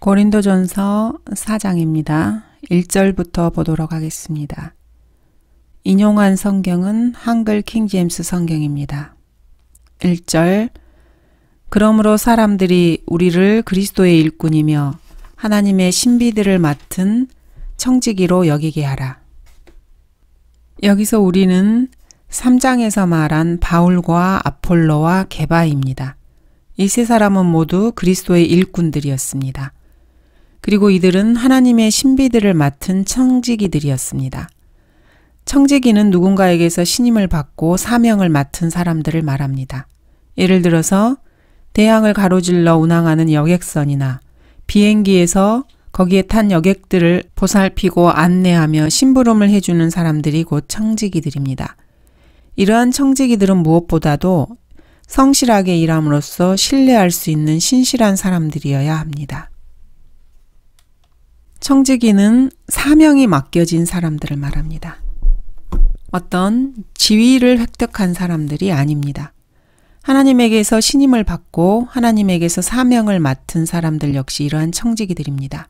고린도전서 4장입니다. 1절부터 보도록 하겠습니다. 인용한 성경은 한글 킹제임스 성경입니다. 1절 그러므로 사람들이 우리를 그리스도의 일꾼이며 하나님의 신비들을 맡은 청지기로 여기게 하라. 여기서 우리는 3장에서 말한 바울과 아폴로와 게바입니다. 이 세 사람은 모두 그리스도의 일꾼들이었습니다. 그리고 이들은 하나님의 신비들을 맡은 청지기들이었습니다. 청지기는 누군가에게서 신임을 받고 사명을 맡은 사람들을 말합니다. 예를 들어서 대양을 가로질러 운항하는 여객선이나 비행기에서 거기에 탄 여객들을 보살피고 안내하며 심부름을 해주는 사람들이 곧 청지기들입니다. 이러한 청지기들은 무엇보다도 성실하게 일함으로써 신뢰할 수 있는 신실한 사람들이어야 합니다. 청지기는 사명이 맡겨진 사람들을 말합니다. 어떤 지위를 획득한 사람들이 아닙니다. 하나님에게서 신임을 받고 하나님에게서 사명을 맡은 사람들 역시 이러한 청지기들입니다.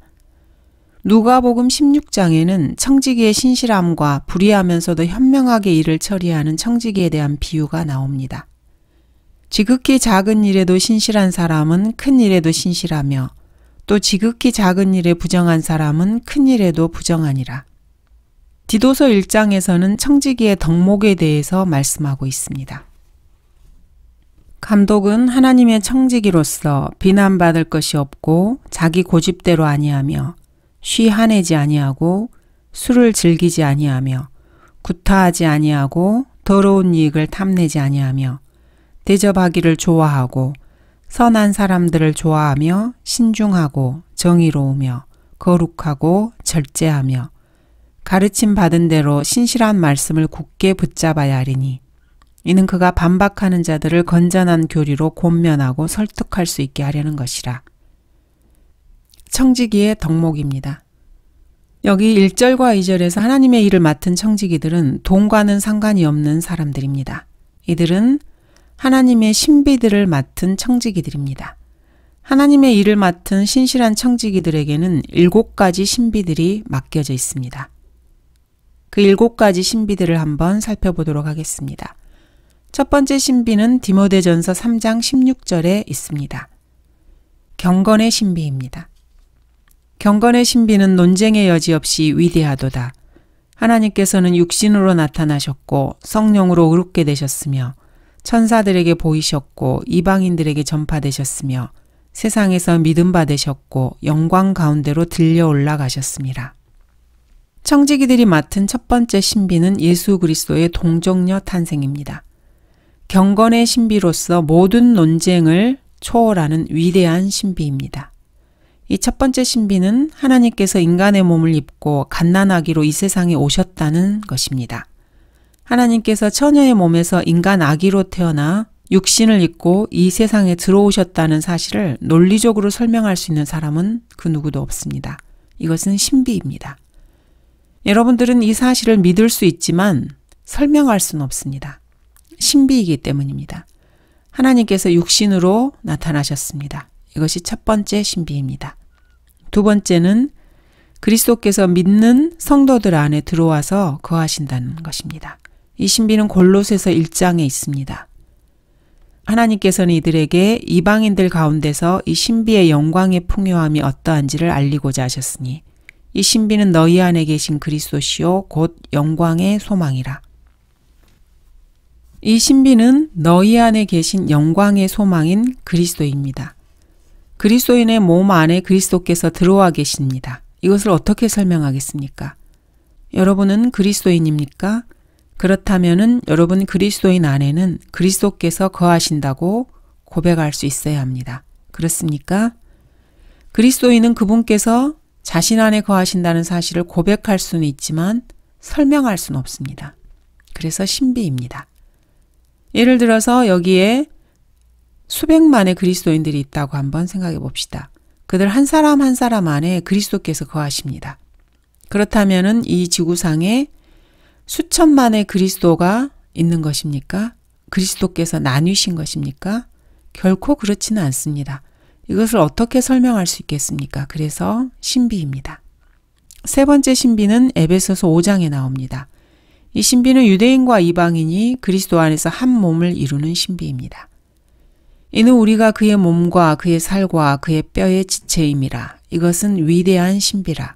누가복음 16장에는 청지기의 신실함과 불의하면서도 현명하게 일을 처리하는 청지기에 대한 비유가 나옵니다. 지극히 작은 일에도 신실한 사람은 큰 일에도 신실하며 또 지극히 작은 일에 부정한 사람은 큰 일에도 부정하니라. 디도서 1장에서는 청지기의 덕목에 대해서 말씀하고 있습니다. 감독은 하나님의 청지기로서 비난받을 것이 없고 자기 고집대로 아니하며 쉬 하내지 아니하고 술을 즐기지 아니하며 구타하지 아니하고 더러운 이익을 탐내지 아니하며 대접하기를 좋아하고 선한 사람들을 좋아하며 신중하고 정의로우며 거룩하고 절제하며 가르침 받은 대로 신실한 말씀을 굳게 붙잡아야 하리니 이는 그가 반박하는 자들을 건전한 교리로 권면하고 설득할 수 있게 하려는 것이라. 청지기의 덕목입니다. 여기 1절과 2절에서 하나님의 일을 맡은 청지기들은 돈과는 상관이 없는 사람들입니다. 이들은 하나님의 신비들을 맡은 청지기들입니다. 하나님의 일을 맡은 신실한 청지기들에게는 7가지 신비들이 맡겨져 있습니다. 그 7가지 신비들을 한번 살펴보도록 하겠습니다. 첫 번째 신비는 디모데전서 3장 16절에 있습니다. 경건의 신비입니다. 경건의 신비는 논쟁의 여지 없이 위대하도다. 하나님께서는 육신으로 나타나셨고 성령으로 의롭게 되셨으며 천사들에게 보이셨고 이방인들에게 전파되셨으며 세상에서 믿음 받으셨고 영광 가운데로 들려 올라가셨습니다. 청지기들이 맡은 첫 번째 신비는 예수 그리스도의 동정녀 탄생입니다. 경건의 신비로서 모든 논쟁을 초월하는 위대한 신비입니다. 이 첫 번째 신비는 하나님께서 인간의 몸을 입고 갓난아기로 이 세상에 오셨다는 것입니다. 하나님께서 처녀의 몸에서 인간 아기로 태어나 육신을 입고 이 세상에 들어오셨다는 사실을 논리적으로 설명할 수 있는 사람은 그 누구도 없습니다. 이것은 신비입니다. 여러분들은 이 사실을 믿을 수 있지만 설명할 수는 없습니다. 신비이기 때문입니다. 하나님께서 육신으로 나타나셨습니다. 이것이 첫 번째 신비입니다. 두 번째는 그리스도께서 믿는 성도들 안에 들어와서 거하신다는 것입니다. 이 신비는 골로새서 1장에 있습니다. 하나님께서는 이들에게 이방인들 가운데서 이 신비의 영광의 풍요함이 어떠한지를 알리고자 하셨으니 이 신비는 너희 안에 계신 그리스도시요 곧 영광의 소망이라. 이 신비는 너희 안에 계신 영광의 소망인 그리스도입니다. 그리스도인의 몸 안에 그리스도께서 들어와 계십니다. 이것을 어떻게 설명하겠습니까? 여러분은 그리스도인입니까? 그렇다면은 여러분 그리스도인 안에는 그리스도께서 거하신다고 고백할 수 있어야 합니다. 그렇습니까? 그리스도인은 그분께서 자신 안에 거하신다는 사실을 고백할 수는 있지만 설명할 수는 없습니다. 그래서 신비입니다. 예를 들어서 여기에 수백만의 그리스도인들이 있다고 한번 생각해 봅시다. 그들 한 사람 한 사람 안에 그리스도께서 거하십니다. 그렇다면은 이 지구상에 수천만의 그리스도가 있는 것입니까? 그리스도께서 나뉘신 것입니까? 결코 그렇지는 않습니다. 이것을 어떻게 설명할 수 있겠습니까? 그래서 신비입니다. 세 번째 신비는 에베소서 5장에 나옵니다. 이 신비는 유대인과 이방인이 그리스도 안에서 한 몸을 이루는 신비입니다. 이는 우리가 그의 몸과 그의 살과 그의 뼈의 지체임이라. 이것은 위대한 신비라.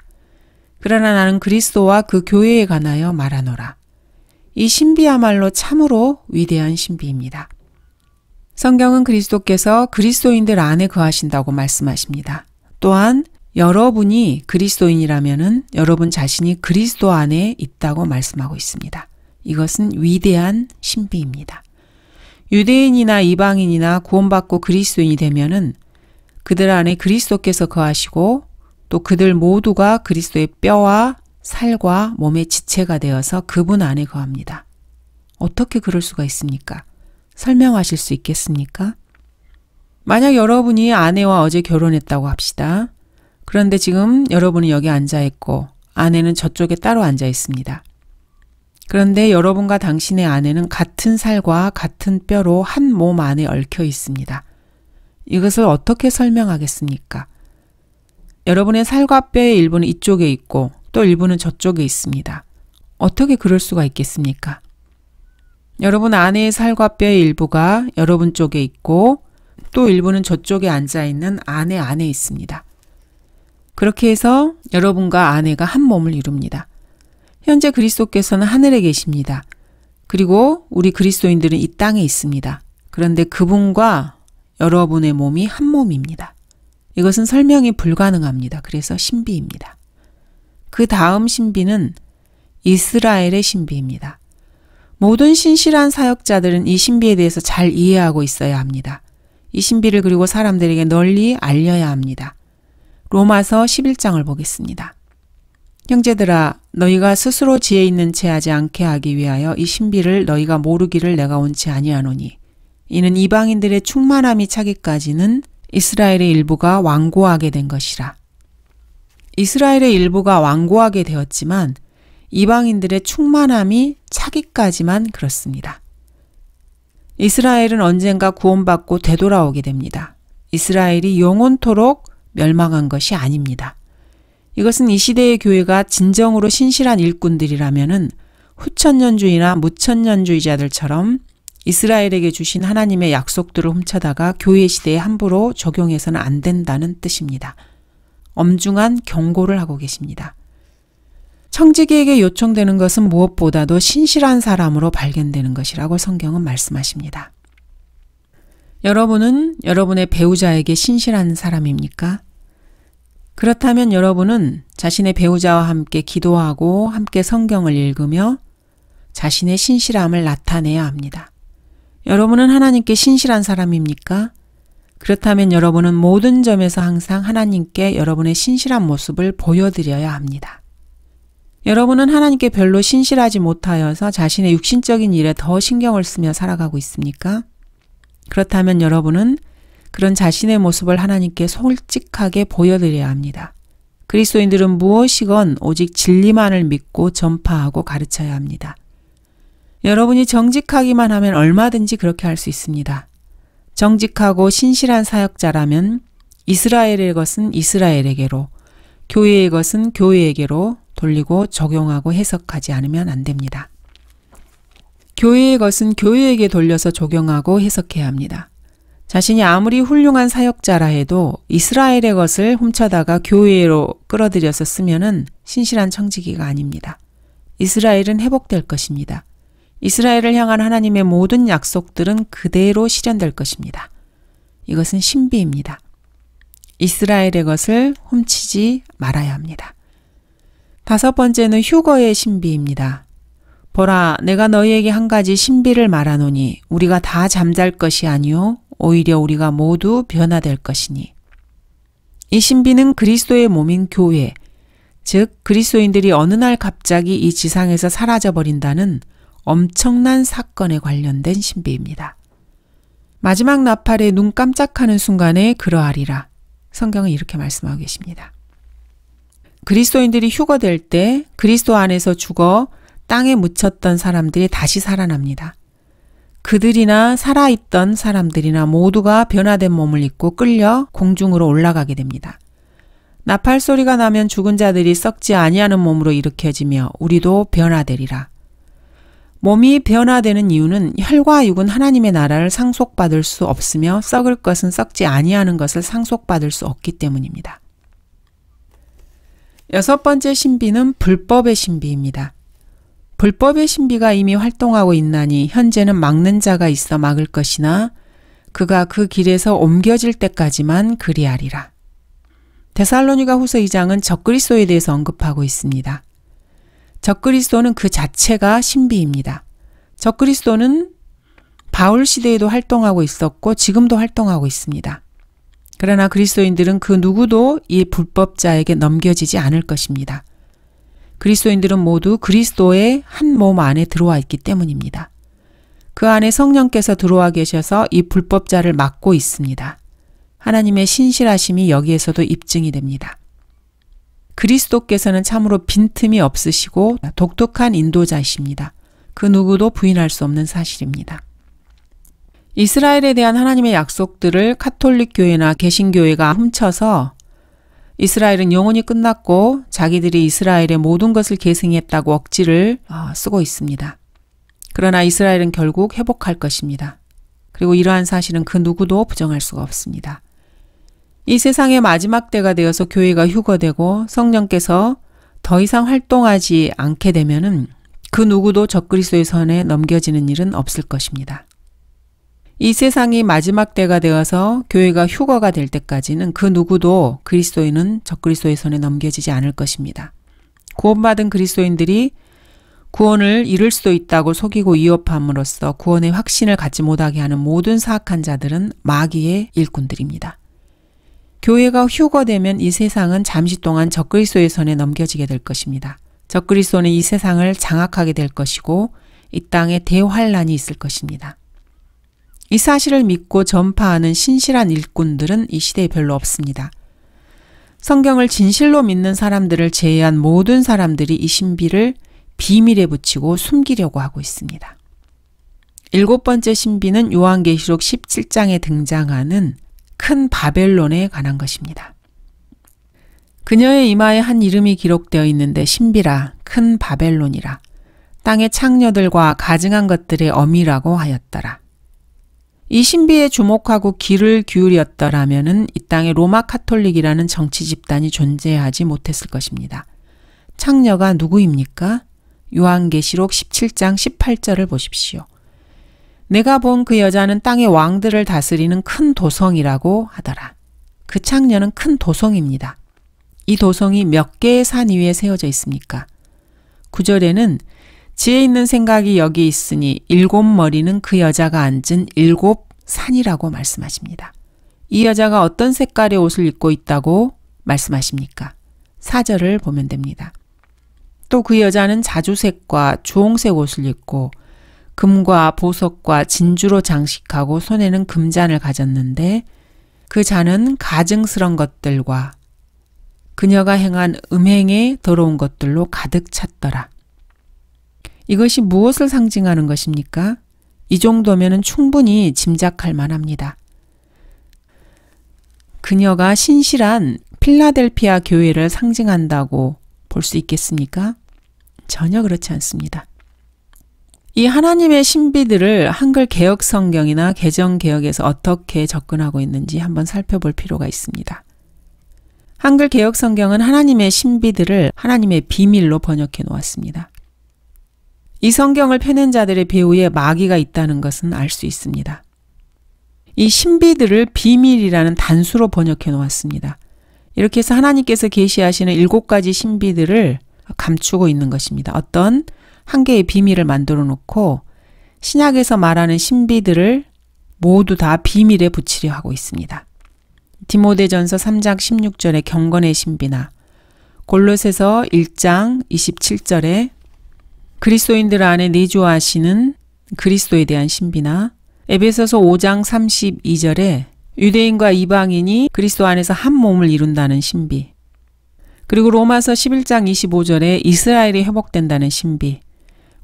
그러나 나는 그리스도와 그 교회에 관하여 말하노라. 이 신비야말로 참으로 위대한 신비입니다. 성경은 그리스도께서 그리스도인들 안에 거하신다고 말씀하십니다. 또한 여러분이 그리스도인이라면은 여러분 자신이 그리스도 안에 있다고 말씀하고 있습니다. 이것은 위대한 신비입니다. 유대인이나 이방인이나 구원받고 그리스도인이 되면은 그들 안에 그리스도께서 거하시고 또 그들 모두가 그리스도의 뼈와 살과 몸의 지체가 되어서 그분 안에 거합니다. 어떻게 그럴 수가 있습니까? 설명하실 수 있겠습니까? 만약 여러분이 아내와 어제 결혼했다고 합시다. 그런데 지금 여러분은 여기 앉아 있고 아내는 저쪽에 따로 앉아 있습니다. 그런데 여러분과 당신의 아내는 같은 살과 같은 뼈로 한 몸 안에 얽혀 있습니다. 이것을 어떻게 설명하겠습니까? 여러분의 살과 뼈의 일부는 이쪽에 있고 또 일부는 저쪽에 있습니다. 어떻게 그럴 수가 있겠습니까? 여러분 아내의 살과 뼈의 일부가 여러분 쪽에 있고 또 일부는 저쪽에 앉아 있는 아내 안에 있습니다. 그렇게 해서 여러분과 아내가 한 몸을 이룹니다. 현재 그리스도께서는 하늘에 계십니다. 그리고 우리 그리스도인들은 이 땅에 있습니다. 그런데 그분과 여러분의 몸이 한 몸입니다. 이것은 설명이 불가능합니다. 그래서 신비입니다. 그 다음 신비는 이스라엘의 신비입니다. 모든 신실한 사역자들은 이 신비에 대해서 잘 이해하고 있어야 합니다. 이 신비를 그리고 사람들에게 널리 알려야 합니다. 로마서 11장을 보겠습니다. 형제들아 너희가 스스로 지혜 있는 채 하지 않게 하기 위하여 이 신비를 너희가 모르기를 내가 원치 아니하노니 이는 이방인들의 충만함이 차기까지는 이스라엘의 일부가 완고하게 된 것이라. 이스라엘의 일부가 완고하게 되었지만 이방인들의 충만함이 차기까지만 그렇습니다. 이스라엘은 언젠가 구원받고 되돌아오게 됩니다. 이스라엘이 영원토록 멸망한 것이 아닙니다. 이것은 이 시대의 교회가 진정으로 신실한 일꾼들이라면은 후천년주의나 무천년주의자들처럼 이스라엘에게 주신 하나님의 약속들을 훔쳐다가 교회 시대에 함부로 적용해서는 안 된다는 뜻입니다. 엄중한 경고를 하고 계십니다. 청지기에게 요청되는 것은 무엇보다도 신실한 사람으로 발견되는 것이라고 성경은 말씀하십니다. 여러분은 여러분의 배우자에게 신실한 사람입니까? 그렇다면 여러분은 자신의 배우자와 함께 기도하고 함께 성경을 읽으며 자신의 신실함을 나타내야 합니다. 여러분은 하나님께 신실한 사람입니까? 그렇다면 여러분은 모든 점에서 항상 하나님께 여러분의 신실한 모습을 보여드려야 합니다. 여러분은 하나님께 별로 신실하지 못하여서 자신의 육신적인 일에 더 신경을 쓰며 살아가고 있습니까? 그렇다면 여러분은 그런 자신의 모습을 하나님께 솔직하게 보여드려야 합니다. 그리스도인들은 무엇이건 오직 진리만을 믿고 전파하고 가르쳐야 합니다. 여러분이 정직하기만 하면 얼마든지 그렇게 할 수 있습니다. 정직하고 신실한 사역자라면 이스라엘의 것은 이스라엘에게로, 교회의 것은 교회에게로 돌리고 적용하고 해석하지 않으면 안 됩니다. 교회의 것은 교회에게 돌려서 적용하고 해석해야 합니다. 자신이 아무리 훌륭한 사역자라 해도 이스라엘의 것을 훔쳐다가 교회로 끌어들여서 쓰면은 신실한 청지기가 아닙니다. 이스라엘은 회복될 것입니다. 이스라엘을 향한 하나님의 모든 약속들은 그대로 실현될 것입니다. 이것은 신비입니다. 이스라엘의 것을 훔치지 말아야 합니다. 다섯 번째는 휴거의 신비입니다. 보라, 내가 너희에게 한 가지 신비를 말하노니 우리가 다 잠잘 것이 아니요 오히려 우리가 모두 변화될 것이니. 이 신비는 그리스도의 몸인 교회, 즉 그리스도인들이 어느 날 갑자기 이 지상에서 사라져버린다는 엄청난 사건에 관련된 신비입니다. 마지막 나팔에 눈 깜짝하는 순간에 그러하리라. 성경은 이렇게 말씀하고 계십니다. 그리스도인들이 휴거될 때 그리스도 안에서 죽어 땅에 묻혔던 사람들이 다시 살아납니다. 그들이나 살아있던 사람들이나 모두가 변화된 몸을 입고 끌려 공중으로 올라가게 됩니다. 나팔 소리가 나면 죽은 자들이 썩지 아니하는 몸으로 일으켜지며 우리도 변화되리라. 몸이 변화되는 이유는 혈과 육은 하나님의 나라를 상속받을 수 없으며 썩을 것은 썩지 아니하는 것을 상속받을 수 없기 때문입니다. 여섯 번째 신비는 불법의 신비입니다. 불법의 신비가 이미 활동하고 있나니 현재는 막는 자가 있어 막을 것이나 그가 그 길에서 옮겨질 때까지만 그리하리라. 데살로니가 후서 2장은 적그리스도에 대해서 언급하고 있습니다. 적그리스도는 그 자체가 신비입니다. 적그리스도는 바울 시대에도 활동하고 있었고 지금도 활동하고 있습니다. 그러나 그리스도인들은 그 누구도 이 불법자에게 넘겨지지 않을 것입니다. 그리스도인들은 모두 그리스도의 한 몸 안에 들어와 있기 때문입니다. 그 안에 성령께서 들어와 계셔서 이 불법자를 막고 있습니다. 하나님의 신실하심이 여기에서도 입증이 됩니다. 그리스도께서는 참으로 빈틈이 없으시고 독특한 인도자이십니다. 그 누구도 부인할 수 없는 사실입니다. 이스라엘에 대한 하나님의 약속들을 카톨릭 교회나 개신교회가 훔쳐서 이스라엘은 영원히 끝났고 자기들이 이스라엘의 모든 것을 계승했다고 억지를 쓰고 있습니다. 그러나 이스라엘은 결국 회복할 것입니다. 그리고 이러한 사실은 그 누구도 부정할 수가 없습니다. 이 세상의 마지막 때가 되어서 교회가 휴거되고 성령께서 더 이상 활동하지 않게 되면은 그 누구도 적그리스도의 손에 넘겨지는 일은 없을 것입니다. 이 세상이 마지막 때가 되어서 교회가 휴거가 될 때까지는 그 누구도 그리스도인은 적그리스도의 손에 넘겨지지 않을 것입니다. 구원받은 그리스도인들이 구원을 잃을 수도 있다고 속이고 위협함으로써 구원의 확신을 갖지 못하게 하는 모든 사악한 자들은 마귀의 일꾼들입니다. 교회가 휴거되면 이 세상은 잠시 동안 적그리스도의 손에 넘겨지게 될 것입니다. 적그리스도는 이 세상을 장악하게 될 것이고 이 땅에 대환란이 있을 것입니다. 이 사실을 믿고 전파하는 신실한 일꾼들은 이 시대에 별로 없습니다. 성경을 진실로 믿는 사람들을 제외한 모든 사람들이 이 신비를 비밀에 붙이고 숨기려고 하고 있습니다. 일곱 번째 신비는 요한계시록 17장에 등장하는 큰 바벨론에 관한 것입니다. 그녀의 이마에 한 이름이 기록되어 있는데 신비라 큰 바벨론이라 땅의 창녀들과 가증한 것들의 어미라고 하였더라. 이 신비에 주목하고 귀를 기울였더라면은 이 땅에 로마 카톨릭이라는 정치 집단이 존재하지 못했을 것입니다. 창녀가 누구입니까? 요한계시록 17장 18절을 보십시오. 내가 본 그 여자는 땅의 왕들을 다스리는 큰 도성이라고 하더라. 그 창녀는 큰 도성입니다. 이 도성이 몇 개의 산 위에 세워져 있습니까? 9절에는 지혜 있는 생각이 여기 있으니 7머리는 그 여자가 앉은 7산이라고 말씀하십니다. 이 여자가 어떤 색깔의 옷을 입고 있다고 말씀하십니까? 4절을 보면 됩니다. 또 그 여자는 자주색과 주홍색 옷을 입고 금과 보석과 진주로 장식하고 손에는 금잔을 가졌는데 그 잔은 가증스런 것들과 그녀가 행한 음행에 더러운 것들로 가득 찼더라. 이것이 무엇을 상징하는 것입니까? 이 정도면 충분히 짐작할 만합니다. 그녀가 신실한 필라델피아 교회를 상징한다고 볼 수 있겠습니까? 전혀 그렇지 않습니다. 이 하나님의 신비들을 한글 개역 성경이나 개정 개역에서 어떻게 접근하고 있는지 한번 살펴볼 필요가 있습니다. 한글 개역 성경은 하나님의 신비들을 하나님의 비밀로 번역해 놓았습니다. 이 성경을 펴낸 자들의 배후에 마귀가 있다는 것은 알 수 있습니다. 이 신비들을 비밀이라는 단수로 번역해 놓았습니다. 이렇게 해서 하나님께서 계시하시는 7가지 신비들을 감추고 있는 것입니다. 어떤 한 개의 비밀을 만들어 놓고 신약에서 말하는 신비들을 모두 다 비밀에 붙이려 하고 있습니다. 디모데전서 3장 16절의 경건의 신비나 골로새서 1장 27절에 그리스도인들 안에 내주하시는 그리스도에 대한 신비나 에베소서 5장 32절에 유대인과 이방인이 그리스도 안에서 한 몸을 이룬다는 신비, 그리고 로마서 11장 25절에 이스라엘이 회복된다는 신비,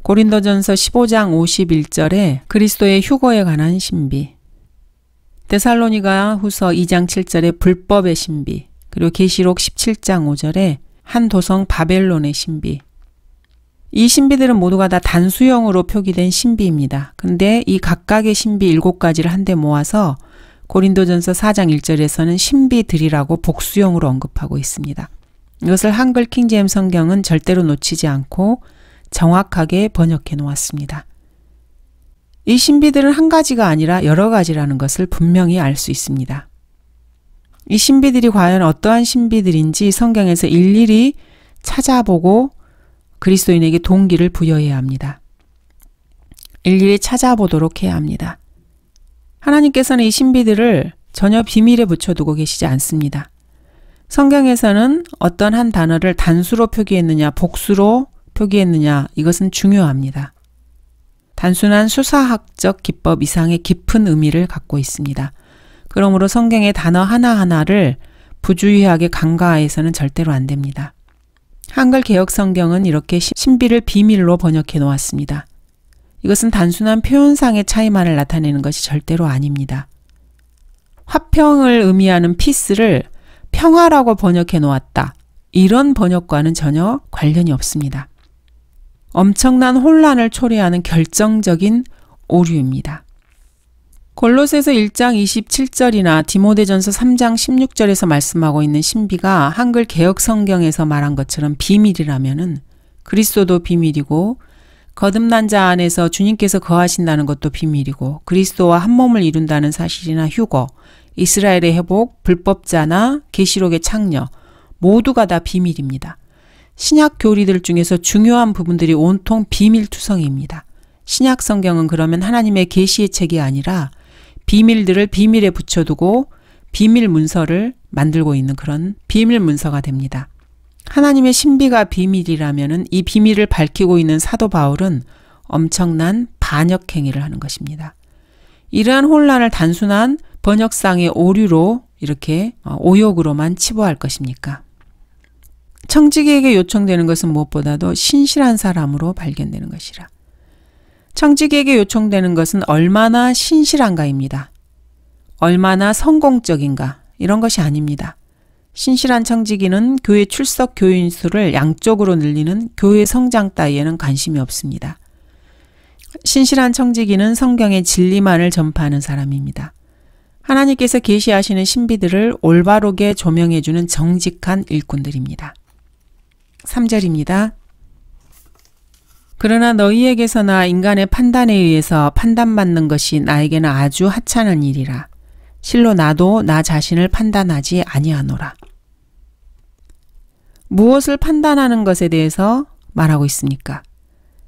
고린도전서 15장 51절에 그리스도의 휴거에 관한 신비, 데살로니가 후서 2장 7절에 불법의 신비, 그리고 계시록 17장 5절에 한 도성 바벨론의 신비. 이 신비들은 모두가 다 단수형으로 표기된 신비입니다. 근데 이 각각의 신비 7가지를 한데 모아서 고린도전서 4장 1절에서는 신비들이라고 복수형으로 언급하고 있습니다. 이것을 한글 킹제임스 성경은 절대로 놓치지 않고 정확하게 번역해 놓았습니다. 이 신비들은 한 가지가 아니라 여러 가지라는 것을 분명히 알 수 있습니다. 이 신비들이 과연 어떠한 신비들인지 성경에서 일일이 찾아보고 그리스도인에게 동기를 부여해야 합니다. 일일이 찾아보도록 해야 합니다. 하나님께서는 이 신비들을 전혀 비밀에 붙여두고 계시지 않습니다. 성경에서는 어떤 한 단어를 단수로 표기했느냐, 복수로 표기했느냐, 이것은 중요합니다. 단순한 수사학적 기법 이상의 깊은 의미를 갖고 있습니다. 그러므로 성경의 단어 하나하나를 부주의하게 간과해서는 절대로 안 됩니다. 한글 개역 성경은 이렇게 신비를 비밀로 번역해 놓았습니다. 이것은 단순한 표현상의 차이만을 나타내는 것이 절대로 아닙니다. 화평을 의미하는 피스를 평화라고 번역해 놓았다. 이런 번역과는 전혀 관련이 없습니다. 엄청난 혼란을 초래하는 결정적인 오류입니다. 골로새서 1장 27절이나 디모데전서 3장 16절에서 말씀하고 있는 신비가 한글 개역 성경에서 말한 것처럼 비밀이라면은 그리스도도 비밀이고 거듭난 자 안에서 주님께서 거하신다는 것도 비밀이고 그리스도와 한 몸을 이룬다는 사실이나 휴거, 이스라엘의 회복, 불법자나 계시록의 창녀 모두가 다 비밀입니다. 신약 교리들 중에서 중요한 부분들이 온통 비밀투성이입니다. 신약 성경은 그러면 하나님의 계시의 책이 아니라 비밀들을 비밀에 붙여두고 비밀 문서를 만들고 있는 그런 비밀 문서가 됩니다. 하나님의 신비가 비밀이라면 이 비밀을 밝히고 있는 사도 바울은 엄청난 반역 행위를 하는 것입니다. 이러한 혼란을 단순한 번역상의 오류로 이렇게 오역으로만 치부할 것입니까? 청지기에게 요청되는 것은 무엇보다도 신실한 사람으로 발견되는 것이라. 청지기에게 요청되는 것은 얼마나 신실한가입니다. 얼마나 성공적인가 이런 것이 아닙니다. 신실한 청지기는 교회 출석 교인 수를 양쪽으로 늘리는 교회 성장 따위에는 관심이 없습니다. 신실한 청지기는 성경의 진리만을 전파하는 사람입니다. 하나님께서 계시하시는 신비들을 올바르게 조명해주는 정직한 일꾼들입니다. 3절입니다. 그러나 너희에게서나 인간의 판단에 의해서 판단받는 것이 나에게는 아주 하찮은 일이라. 실로 나도 나 자신을 판단하지 아니하노라. 무엇을 판단하는 것에 대해서 말하고 있습니까?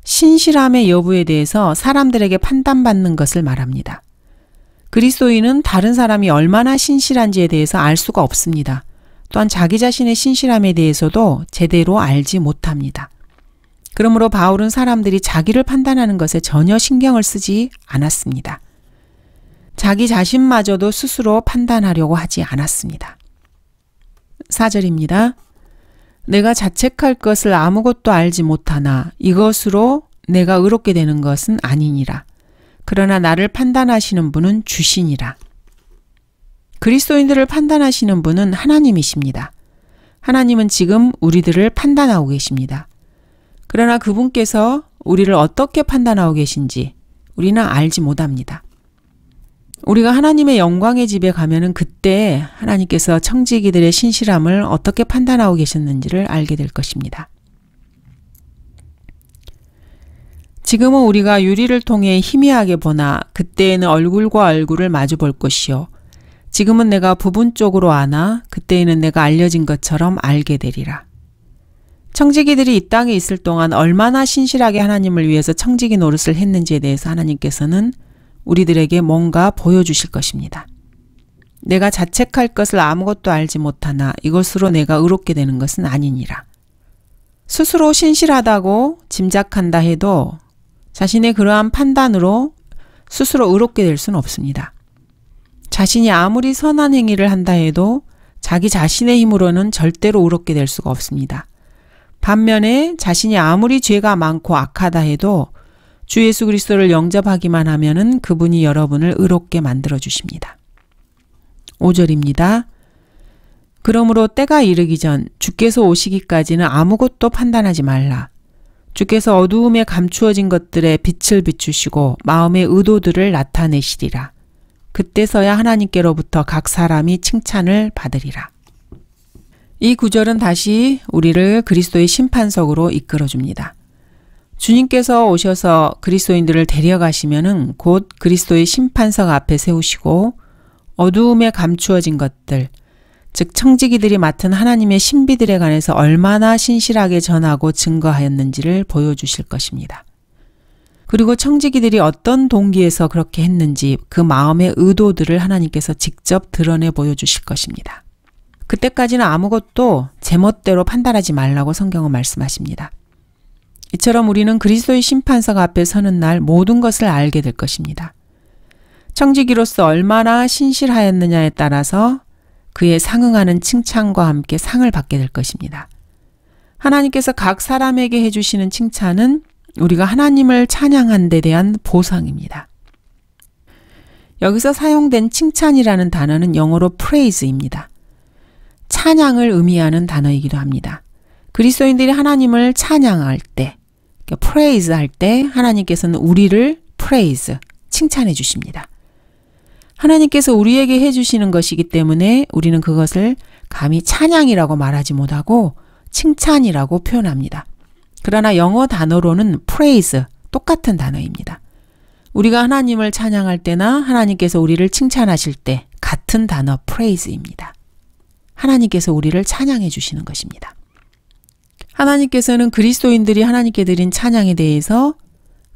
신실함의 여부에 대해서 사람들에게 판단받는 것을 말합니다. 그리스도인은 다른 사람이 얼마나 신실한지에 대해서 알 수가 없습니다. 또한 자기 자신의 신실함에 대해서도 제대로 알지 못합니다. 그러므로 바울은 사람들이 자기를 판단하는 것에 전혀 신경을 쓰지 않았습니다. 자기 자신마저도 스스로 판단하려고 하지 않았습니다. 4절입니다. 내가 자책할 것을 아무것도 알지 못하나 이것으로 내가 의롭게 되는 것은 아니니라. 그러나 나를 판단하시는 분은 주시니라. 그리스도인들을 판단하시는 분은 하나님이십니다. 하나님은 지금 우리들을 판단하고 계십니다. 그러나 그분께서 우리를 어떻게 판단하고 계신지 우리는 알지 못합니다. 우리가 하나님의 영광의 집에 가면은 그때 하나님께서 청지기들의 신실함을 어떻게 판단하고 계셨는지를 알게 될 것입니다. 지금은 우리가 유리를 통해 희미하게 보나 그때에는 얼굴과 얼굴을 마주 볼 것이요. 지금은 내가 부분적으로 아나 그때에는 내가 알려진 것처럼 알게 되리라. 청지기들이 이 땅에 있을 동안 얼마나 신실하게 하나님을 위해서 청지기 노릇을 했는지에 대해서 하나님께서는 우리들에게 뭔가 보여주실 것입니다. 내가 자책할 것을 아무것도 알지 못하나 이것으로 내가 의롭게 되는 것은 아니니라. 스스로 신실하다고 짐작한다 해도 자신의 그러한 판단으로 스스로 의롭게 될 수는 없습니다. 자신이 아무리 선한 행위를 한다 해도 자기 자신의 힘으로는 절대로 의롭게 될 수가 없습니다. 반면에 자신이 아무리 죄가 많고 악하다 해도 주 예수 그리스도를 영접하기만 하면은 그분이 여러분을 의롭게 만들어 주십니다. 5절입니다. 그러므로 때가 이르기 전 주께서 오시기까지는 아무것도 판단하지 말라. 주께서 어두움에 감추어진 것들에 빛을 비추시고 마음의 의도들을 나타내시리라. 그때서야 하나님께로부터 각 사람이 칭찬을 받으리라. 이 구절은 다시 우리를 그리스도의 심판석으로 이끌어줍니다. 주님께서 오셔서 그리스도인들을 데려가시면은 곧 그리스도의 심판석 앞에 세우시고 어두움에 감추어진 것들, 즉 청지기들이 맡은 하나님의 신비들에 관해서 얼마나 신실하게 전하고 증거하였는지를 보여주실 것입니다. 그리고 청지기들이 어떤 동기에서 그렇게 했는지 그 마음의 의도들을 하나님께서 직접 드러내 보여주실 것입니다. 그때까지는 아무것도 제멋대로 판단하지 말라고 성경은 말씀하십니다. 이처럼 우리는 그리스도의 심판석 앞에 서는 날 모든 것을 알게 될 것입니다. 청지기로서 얼마나 신실하였느냐에 따라서 그에 상응하는 칭찬과 함께 상을 받게 될 것입니다. 하나님께서 각 사람에게 해주시는 칭찬은 우리가 하나님을 찬양한 데 대한 보상입니다. 여기서 사용된 칭찬이라는 단어는 영어로 praise입니다. 찬양을 의미하는 단어이기도 합니다. 그리스도인들이 하나님을 찬양할 때, praise 할 때 하나님께서는 우리를 praise, 칭찬해 주십니다. 하나님께서 우리에게 해주시는 것이기 때문에 우리는 그것을 감히 찬양이라고 말하지 못하고 칭찬이라고 표현합니다. 그러나 영어 단어로는 praise, 똑같은 단어입니다. 우리가 하나님을 찬양할 때나 하나님께서 우리를 칭찬하실 때 같은 단어 praise입니다. 하나님께서 우리를 찬양해 주시는 것입니다. 하나님께서는 그리스도인들이 하나님께 드린 찬양에 대해서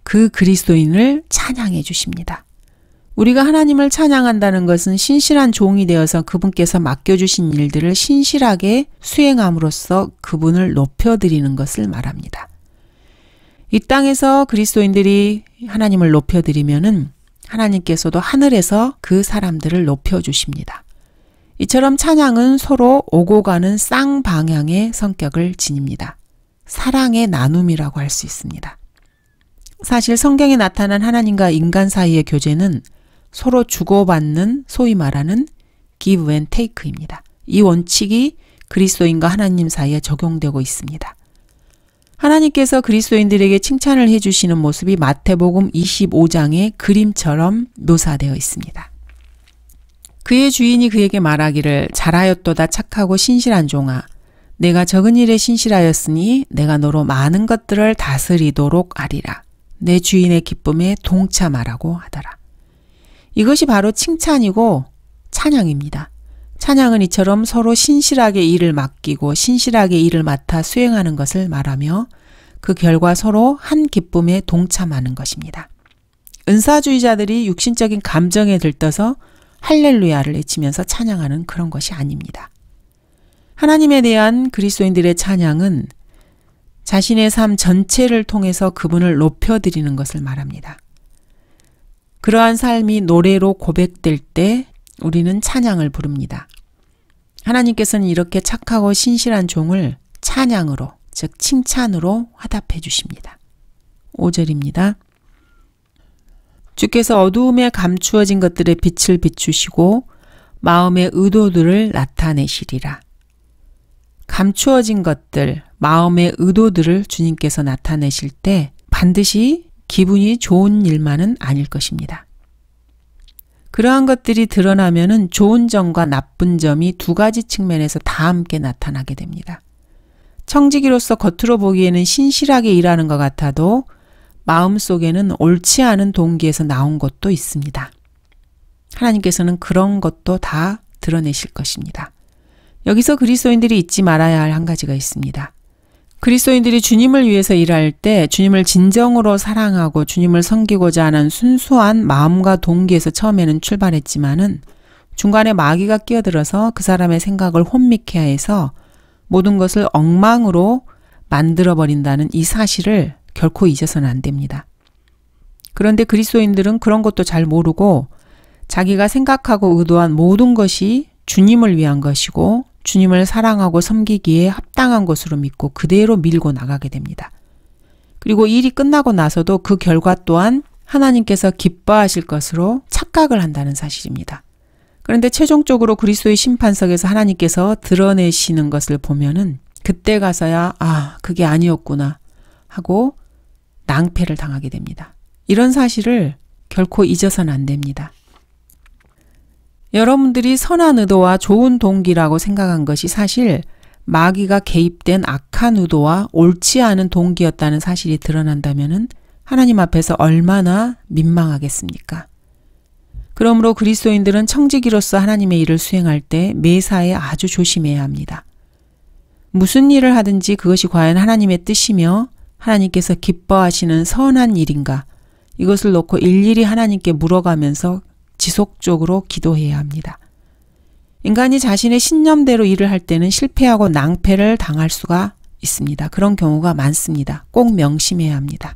그 그리스도인을 찬양해 주십니다. 우리가 하나님을 찬양한다는 것은 신실한 종이 되어서 그분께서 맡겨주신 일들을 신실하게 수행함으로써 그분을 높여드리는 것을 말합니다. 이 땅에서 그리스도인들이 하나님을 높여드리면은 하나님께서도 하늘에서 그 사람들을 높여주십니다. 이처럼 찬양은 서로 오고 가는 쌍방향의 성격을 지닙니다. 사랑의 나눔이라고 할 수 있습니다. 사실 성경에 나타난 하나님과 인간 사이의 교제는 서로 주고받는 소위 말하는 give and take입니다. 이 원칙이 그리스도인과 하나님 사이에 적용되고 있습니다. 하나님께서 그리스도인들에게 칭찬을 해주시는 모습이 마태복음 25장의 그림처럼 묘사되어 있습니다. 그의 주인이 그에게 말하기를 잘하였도다 착하고 신실한 종아 내가 적은 일에 신실하였으니 내가 너로 많은 것들을 다스리도록 하리라. 내 주인의 기쁨에 동참하라고 하더라. 이것이 바로 칭찬이고 찬양입니다. 찬양은 이처럼 서로 신실하게 일을 맡기고 신실하게 일을 맡아 수행하는 것을 말하며 그 결과 서로 한 기쁨에 동참하는 것입니다. 은사주의자들이 육신적인 감정에 들떠서 할렐루야를 외치면서 찬양하는 그런 것이 아닙니다. 하나님에 대한 그리스도인들의 찬양은 자신의 삶 전체를 통해서 그분을 높여드리는 것을 말합니다. 그러한 삶이 노래로 고백될 때 우리는 찬양을 부릅니다. 하나님께서는 이렇게 착하고 신실한 종을 찬양으로, 즉 칭찬으로 화답해 주십니다. 5절입니다. 주께서 어두움에 감추어진 것들의 빛을 비추시고 마음의 의도들을 나타내시리라. 감추어진 것들, 마음의 의도들을 주님께서 나타내실 때 반드시 기분이 좋은 일만은 아닐 것입니다. 그러한 것들이 드러나면은 좋은 점과 나쁜 점이 두 가지 측면에서 다 함께 나타나게 됩니다. 청지기로서 겉으로 보기에는 신실하게 일하는 것 같아도 마음속에는 옳지 않은 동기에서 나온 것도 있습니다. 하나님께서는 그런 것도 다 드러내실 것입니다. 여기서 그리스도인들이 잊지 말아야 할 한 가지가 있습니다. 그리스도인들이 주님을 위해서 일할 때 주님을 진정으로 사랑하고 주님을 섬기고자 하는 순수한 마음과 동기에서 처음에는 출발했지만은 중간에 마귀가 끼어들어서 그 사람의 생각을 혼미케 해서 모든 것을 엉망으로 만들어버린다는 이 사실을 결코 잊어서는 안 됩니다. 그런데 그리스도인들은 그런 것도 잘 모르고 자기가 생각하고 의도한 모든 것이 주님을 위한 것이고 주님을 사랑하고 섬기기에 합당한 것으로 믿고 그대로 밀고 나가게 됩니다. 그리고 일이 끝나고 나서도 그 결과 또한 하나님께서 기뻐하실 것으로 착각을 한다는 사실입니다. 그런데 최종적으로 그리스도의 심판석에서 하나님께서 드러내시는 것을 보면은 그때 가서야 그게 아니었구나 하고 낭패를 당하게 됩니다. 이런 사실을 결코 잊어서는 안 됩니다. 여러분들이 선한 의도와 좋은 동기라고 생각한 것이 사실 마귀가 개입된 악한 의도와 옳지 않은 동기였다는 사실이 드러난다면 하나님 앞에서 얼마나 민망하겠습니까? 그러므로 그리스도인들은 청지기로서 하나님의 일을 수행할 때 매사에 아주 조심해야 합니다. 무슨 일을 하든지 그것이 과연 하나님의 뜻이며 하나님께서 기뻐하시는 선한 일인가, 이것을 놓고 일일이 하나님께 물어가면서 지속적으로 기도해야 합니다. 인간이 자신의 신념대로 일을 할 때는 실패하고 낭패를 당할 수가 있습니다. 그런 경우가 많습니다. 꼭 명심해야 합니다.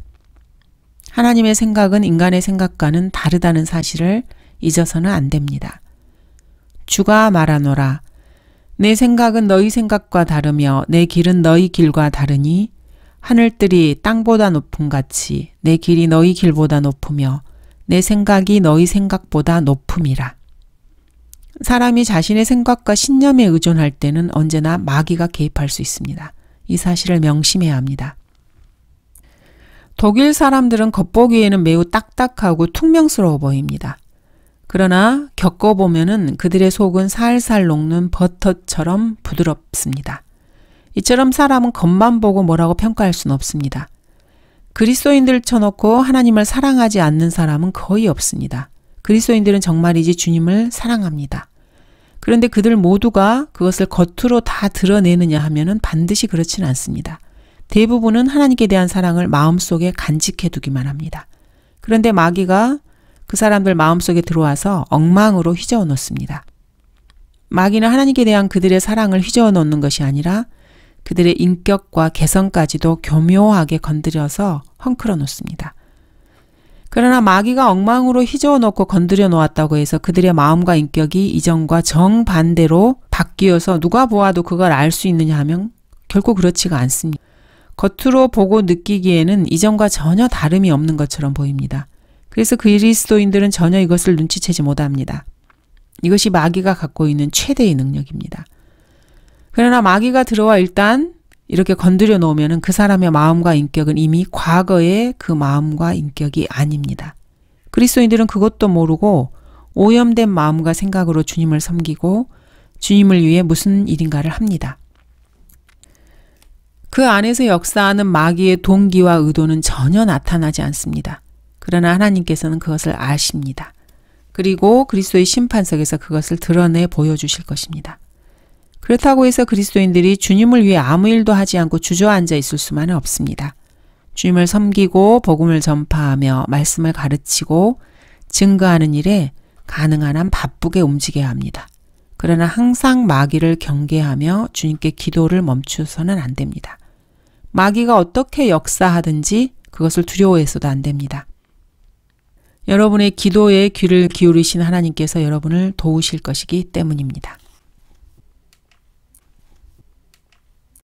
하나님의 생각은 인간의 생각과는 다르다는 사실을 잊어서는 안 됩니다. 주가 말하노라. 내 생각은 너희 생각과 다르며 내 길은 너희 길과 다르니 하늘들이 땅보다 높음 같이 내 길이 너희 길보다 높으며 내 생각이 너희 생각보다 높음이라. 사람이 자신의 생각과 신념에 의존할 때는 언제나 마귀가 개입할 수 있습니다. 이 사실을 명심해야 합니다. 독일 사람들은 겉보기에는 매우 딱딱하고 퉁명스러워 보입니다. 그러나 겪어보면은 그들의 속은 살살 녹는 버터처럼 부드럽습니다. 이처럼 사람은 겉만 보고 뭐라고 평가할 수는 없습니다. 그리스도인들을 쳐놓고 하나님을 사랑하지 않는 사람은 거의 없습니다. 그리스도인들은 정말이지 주님을 사랑합니다. 그런데 그들 모두가 그것을 겉으로 다 드러내느냐 하면은 반드시 그렇지는 않습니다. 대부분은 하나님께 대한 사랑을 마음속에 간직해 두기만 합니다. 그런데 마귀가 그 사람들 마음속에 들어와서 엉망으로 휘저어 놓습니다. 마귀는 하나님께 대한 그들의 사랑을 휘저어 놓는 것이 아니라 그들의 인격과 개성까지도 교묘하게 건드려서 헝클어 놓습니다. 그러나 마귀가 엉망으로 휘저어 놓고 건드려 놓았다고 해서 그들의 마음과 인격이 이전과 정반대로 바뀌어서 누가 보아도 그걸 알 수 있느냐 하면 결코 그렇지가 않습니다. 겉으로 보고 느끼기에는 이전과 전혀 다름이 없는 것처럼 보입니다. 그래서 그리스도인들은 전혀 이것을 눈치채지 못합니다. 이것이 마귀가 갖고 있는 최대의 능력입니다. 그러나 마귀가 들어와 일단 이렇게 건드려 놓으면 그 사람의 마음과 인격은 이미 과거의 그 마음과 인격이 아닙니다. 그리스도인들은 그것도 모르고 오염된 마음과 생각으로 주님을 섬기고 주님을 위해 무슨 일인가를 합니다. 그 안에서 역사하는 마귀의 동기와 의도는 전혀 나타나지 않습니다. 그러나 하나님께서는 그것을 아십니다. 그리고 그리스도의 심판석에서 그것을 드러내 보여주실 것입니다. 그렇다고 해서 그리스도인들이 주님을 위해 아무 일도 하지 않고 주저앉아 있을 수만은 없습니다. 주님을 섬기고 복음을 전파하며 말씀을 가르치고 증거하는 일에 가능한 한 바쁘게 움직여야 합니다. 그러나 항상 마귀를 경계하며 주님께 기도를 멈추서는 안 됩니다. 마귀가 어떻게 역사하든지 그것을 두려워해서도 안 됩니다. 여러분의 기도에 귀를 기울이신 하나님께서 여러분을 도우실 것이기 때문입니다.